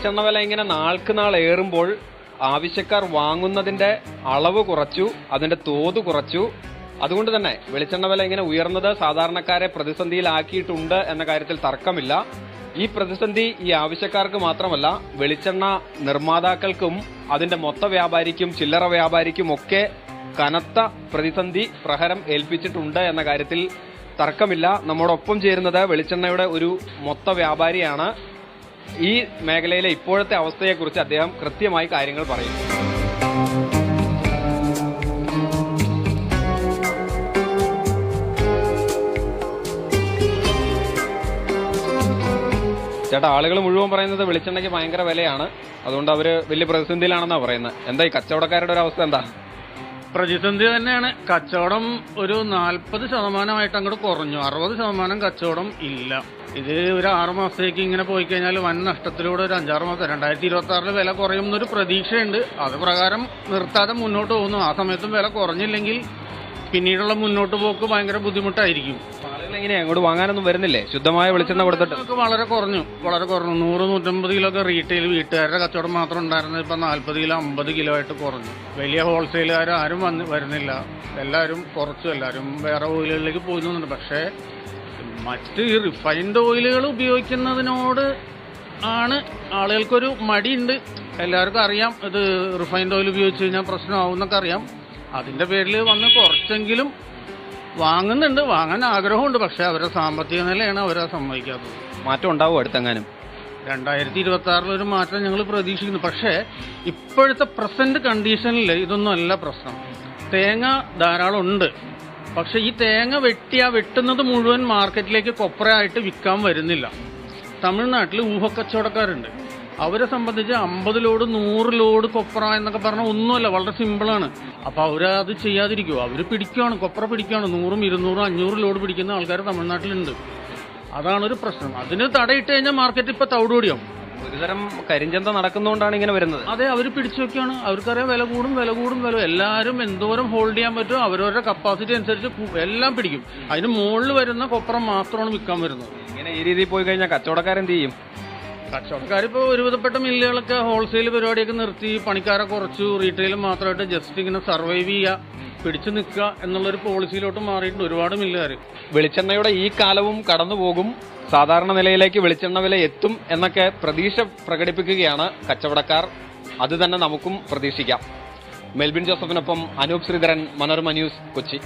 വെളിച്ചെണ്ണ വില ഇങ്ങനെ നാൾക്ക് നാൾ ഏറുമ്പോൾ ആവശ്യക്കാർ വാങ്ങുന്നതിന്റെ അളവ് കുറച്ചു, അതിന്റെ തോത് കുറച്ചു. അതുകൊണ്ട് തന്നെ വെളിച്ചെണ്ണ വില ഇങ്ങനെ ഉയർന്നത് സാധാരണക്കാരെ പ്രതിസന്ധിയിലാക്കിയിട്ടുണ്ട് എന്ന കാര്യത്തിൽ തർക്കമില്ല. ഈ പ്രതിസന്ധി ഈ ആവശ്യക്കാർക്ക് മാത്രമല്ല, വെളിച്ചെണ്ണ നിർമ്മാതാക്കൾക്കും അതിന്റെ മൊത്ത വ്യാപാരിക്കും ചില്ലറ വ്യാപാരിക്കും ഒക്കെ കനത്ത പ്രതിസന്ധി പ്രഹരം ഏൽപ്പിച്ചിട്ടുണ്ട് എന്ന കാര്യത്തിൽ തർക്കമില്ല. നമ്മോടൊപ്പം ചേരുന്നത് വെളിച്ചെണ്ണയുടെ ഒരു മൊത്ത വ്യാപാരിയാണ്. ഈ മേഖലയിലെ ഇപ്പോഴത്തെ അവസ്ഥയെക്കുറിച്ച് അദ്ദേഹം കൃത്യമായി കാര്യങ്ങൾ പറയും. ചേട്ടാ, ആളുകൾ മുഴുവൻ പറയുന്നത് വെളിച്ചെണ്ണയ്ക്ക് ഭയങ്കര വിലയാണ്, അതുകൊണ്ട് അവര് വലിയ പ്രതിസന്ധിയിലാണെന്നാണ് പറയുന്നത്. എന്താ ഈ കച്ചവടക്കാരുടെ ഒരു അവസ്ഥ എന്താ? പ്രതിസന്ധി തന്നെയാണ്. കച്ചവടം ഒരു 40% അങ്ങോട്ട് കുറഞ്ഞു, 60% കച്ചവടം ഇല്ല. ഇത് ഒരു 6 മാസത്തേക്ക് ഇങ്ങനെ പോയി കഴിഞ്ഞാൽ വൻ നഷ്ടത്തിലൂടെ ഒരു 5-6 മാസം 2026 വില കുറയുമെന്നൊരു പ്രതീക്ഷയുണ്ട്. അത് പ്രകാരം നിർത്താതെ മുന്നോട്ട് പോകുന്നു. ആ സമയത്തും വില കുറഞ്ഞില്ലെങ്കിൽ പിന്നീടുള്ള മുന്നോട്ട് പോക്ക് ഭയങ്കര ബുദ്ധിമുട്ടായിരിക്കും. ആളുകൾ എങ്ങനെയാ അങ്ങോട്ട് വാങ്ങാനൊന്നും വരുന്നില്ലേ? ശുദ്ധമായ വെളിച്ചെണ്ണ കൊടുത്തിട്ട് വളരെ കുറഞ്ഞു. 100-150 കിലോ ഒക്കെ റീറ്റെയിൽ വീട്ടുകാരുടെ കച്ചവടം മാത്രം ഉണ്ടായിരുന്നത് ഇപ്പൊ 40 കിലോ 50 കിലോ ആയിട്ട് കുറഞ്ഞു. വലിയ ഹോൾസെയിലുകാർ ആരും വരുന്നില്ല. എല്ലാവരും എല്ലാവരും വേറെ ഓയിലുകളിലേക്ക് പോകുന്നുണ്ട്. പക്ഷേ മറ്റ് ഈ റിഫൈൻഡ് ഓയിലുകൾ ഉപയോഗിക്കുന്നതിനോട് ആണ് ആളുകൾക്കൊരു മടിയുണ്ട്. എല്ലാവർക്കും അറിയാം ഇത് റിഫൈൻഡ് ഓയിൽ ഉപയോഗിച്ച് കഴിഞ്ഞാൽ പ്രശ്നമാവും എന്നൊക്കെ അറിയാം. അതിന്റെ പേരിൽ വന്ന് കുറച്ചെങ്കിലും വാങ്ങുന്നുണ്ട്, വാങ്ങാൻ ആഗ്രഹമുണ്ട്. പക്ഷെ അവരുടെ സാമ്പത്തിക നിലയാണ് അവരെ സമ്മതിക്കാത്തത്. മാറ്റം ഉണ്ടാവും അടുത്തെങ്ങാനും? 2026 ഒരു മാറ്റം ഞങ്ങൾ പ്രതീക്ഷിക്കുന്നു. പക്ഷേ ഇപ്പോഴത്തെ പ്രസന്റ് കണ്ടീഷനിൽ ഇതൊന്നും അല്ല പ്രശ്നം. തേങ്ങ ധാരാളം ഉണ്ട്. പക്ഷെ ഈ തേങ്ങ വെട്ടുന്നത് മുഴുവൻ മാർക്കറ്റിലേക്ക് കൊപ്രയായിട്ട് വിൽക്കാൻ വരുന്നില്ല. തമിഴ്നാട്ടിൽ ഊഹക്കച്ചവടക്കാരുണ്ട്. അവരെ സംബന്ധിച്ച് 50 ലോഡ് 100 ലോഡ് കൊപ്ര എന്നൊക്കെ പറഞ്ഞാൽ ഒന്നുമല്ല, വളരെ സിമ്പിളാണ്. അപ്പൊ അവരത് ചെയ്യാതിരിക്കുമോ? അവര് പിടിക്കുകയാണ്, കൊപ്ര പിടിക്കുകയാണ്. 100, 200, 500 ലോഡ് പിടിക്കുന്ന ആൾക്കാർ തമിഴ്നാട്ടിലുണ്ട്. അതാണൊരു പ്രശ്നം. അതിന് തടയിട്ട് കഴിഞ്ഞാൽ മാർക്കറ്റ് ഇപ്പൊ തവിടുപൊടിയാവും. ഒരുതരം കരിഞ്ചന്ത നടക്കുന്നതുകൊണ്ടാണ് ഇങ്ങനെ വരുന്നത്. അതെ, അവർ പിടിച്ചു വെക്കുകയാണ്. അവർക്കറിയാം വില കൂടും. എല്ലാവരും എന്തോരം ഹോൾഡ് ചെയ്യാൻ പറ്റുമോ അവരവരുടെ കപ്പാസിറ്റി അനുസരിച്ച് എല്ലാം പിടിക്കും. അതിന് മുകളിൽ വരുന്ന കൊപ്ര മാത്രമാണ് വിൽക്കാൻ വരുന്നത്. ഇങ്ങനെ ഈ രീതിയിൽ പോയി കഴിഞ്ഞാൽ കച്ചവടക്കാരെന്ത് ചെയ്യും? കച്ചവടക്കാരിപ്പോൾ ഒരുവിധപ്പെട്ട മില്ലുകളൊക്കെ ഹോൾസെയിൽ പരിപാടിയൊക്കെ നിർത്തി പണിക്കാരെ കുറച്ചു, റീറ്റെയിൽ മാത്രമായിട്ട് ജസ്റ്റ് ഇങ്ങനെ സർവൈവ് ചെയ്യുക, പിടിച്ചു നിൽക്കുക എന്നുള്ളൊരു പോളിസിയിലോട്ട് മാറിയിട്ടുണ്ട് ഒരുപാട് മില്ലുകാർ. വെളിച്ചെണ്ണയുടെ ഈ കാലവും കടന്നുപോകും, സാധാരണ നിലയിലേക്ക് വെളിച്ചെണ്ണ വില എത്തും എന്നൊക്കെ പ്രതീക്ഷ പ്രകടിപ്പിക്കുകയാണ് കച്ചവടക്കാർ. അത് തന്നെ നമുക്കും പ്രതീക്ഷിക്കാം. മെൽബിൻ ജോസഫിനൊപ്പം അനൂപ് ശ്രീധരൻ, മനോരമ ന്യൂസ്, കൊച്ചി.